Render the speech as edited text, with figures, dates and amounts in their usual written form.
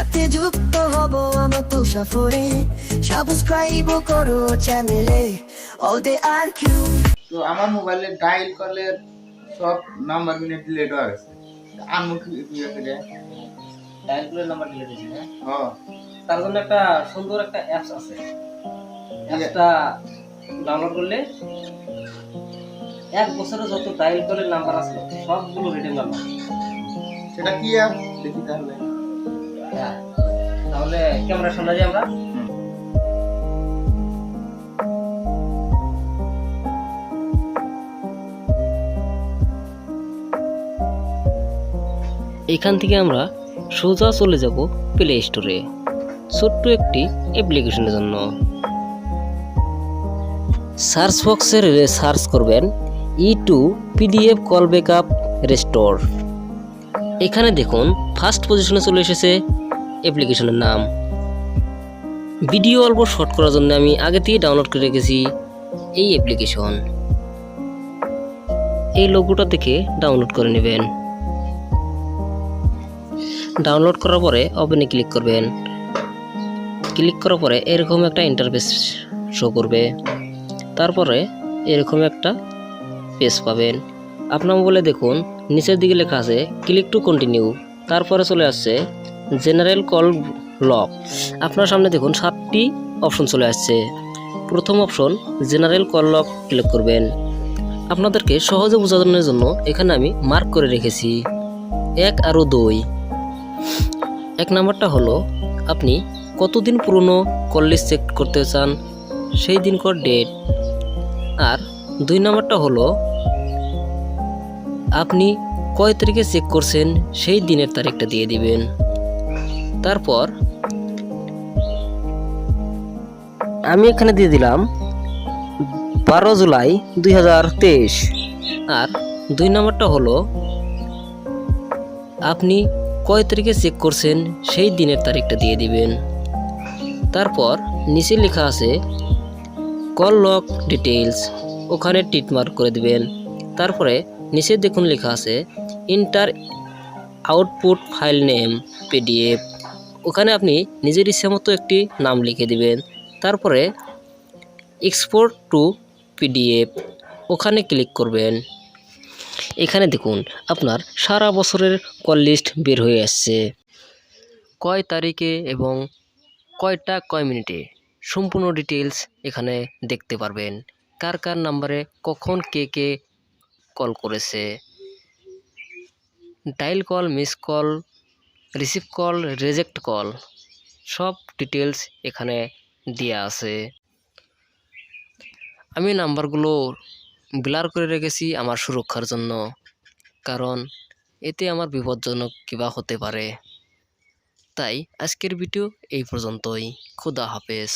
সাথে যুক্ত হব আমার তো সফরে, সাবস্ক্রাইব করো চ্যানেলে অল ডে আর কিউ। তো আমার মোবাইলে ডায়াল কলের সব নাম্বার গুলো ডিলিট হয়ে গেছে। আনমু কি করে? ডায়াল করে নাম্বার ডিলিট হয়েছে, হ্যাঁ? হ্যাঁ, তার জন্য একটা সুন্দর একটা অ্যাপস আছে। অ্যাপসটা ডাউনলোড করলে 1 বছরে যত ডায়াল কলের নাম্বার আছে সবগুলো রিডিং নাম্বার। সেটা কি অ্যাপ দেখি তাহলে। হ্যাঁ, তাহলে ক্যামেরার সামনে যাই আমরা। এখান থেকে আমরা সোজা চলে যাব প্লে স্টোরে, ছোট্ট একটি অ্যাপ্লিকেশনের জন্য। সার্চ বক্সে সার্চ করবেন E2 PDF call backup restore. এখানে দেখুন ফার্স্ট পজিশনে চলে এসেছে অ্যাপ্লিকেশনের নাম। ভিডিও অল্প শর্ট করার জন্য আমি আগে থেকে ডাউনলোড করে রেখেছি এই অ্যাপ্লিকেশন। এই লোগোটা দেখে ডাউনলোড করে নেবেন। ডাউনলোড করার পরে ওপেনে ক্লিক করবেন। ক্লিক করার পরে এরকম একটা ইন্টারফেস শো করবে। তারপরে এরকম একটা পেজ পাবেন। আপনার মোবাইলে দেখুন নিচের দিকে লেখা আছে ক্লিক টু কন্টিনিউ। তারপরে চলে আসছে জেনারেল কল লক। আপনার সামনে দেখুন 7টি অপশন চলে আসছে। প্রথম option general call lock click করবেন। আপনাদেরকে সহজে বোঝানোর জন্য এখানে আমি মার্ক করে রেখেছি 1 আর 2। 1 নাম্বারটা হলো আপনি কতদিন পুরনো কল লিস্ট চেক করতে চান সেই দিনকার ডেট। আর 2 নাম্বারটা হলো আপনি কয় তারিখে চেক করছেন সেই দিনের তারিখটা দিয়ে দিবেন। তারপর আমি এখানে দিয়ে দিলাম 12 জুলাই 2023। আর 2 নাম্বারটা হলো আপনি কয় তারিখে চেক করছেন সেই দিনের তারিখটা দিয়ে দিবেন। তারপর নিচে লেখা আছে কল লক ডিটেইলস, ওখানে টিক মার্ক করে দিবেন। তারপরে নিচে দেখুন লেখা আছে inter output file name PDF, ওখানে আপনি নিজের ইচ্ছা মতো একটি নাম লিখে দিবেন। তারপরে এক্সপোর্ট টু PDF, ওখানে ক্লিক করবেন। এখানে দেখুন আপনার সারা বছরের কল লিস্ট বের হয়ে আসছে, কয় তারিখে এবং কয় মিনিটে সম্পূর্ণ ডিটেলস এখানে দেখতে পারবেন। কার কার নাম্বারে কখন কে কল করেছে, dial call, miss call, receive call, reject call, সব ডিটেলস এখানে দেওয়া আছে। আমি নাম্বারগুলো ব্লার করে রেখেছি আমার সুরক্ষার জন্য, কারণ এতে আমার বিপজ্জনক কিবা হতে পারে। তাই আজকের ভিডিও এই পর্যন্তই। খোদা হাফেজ।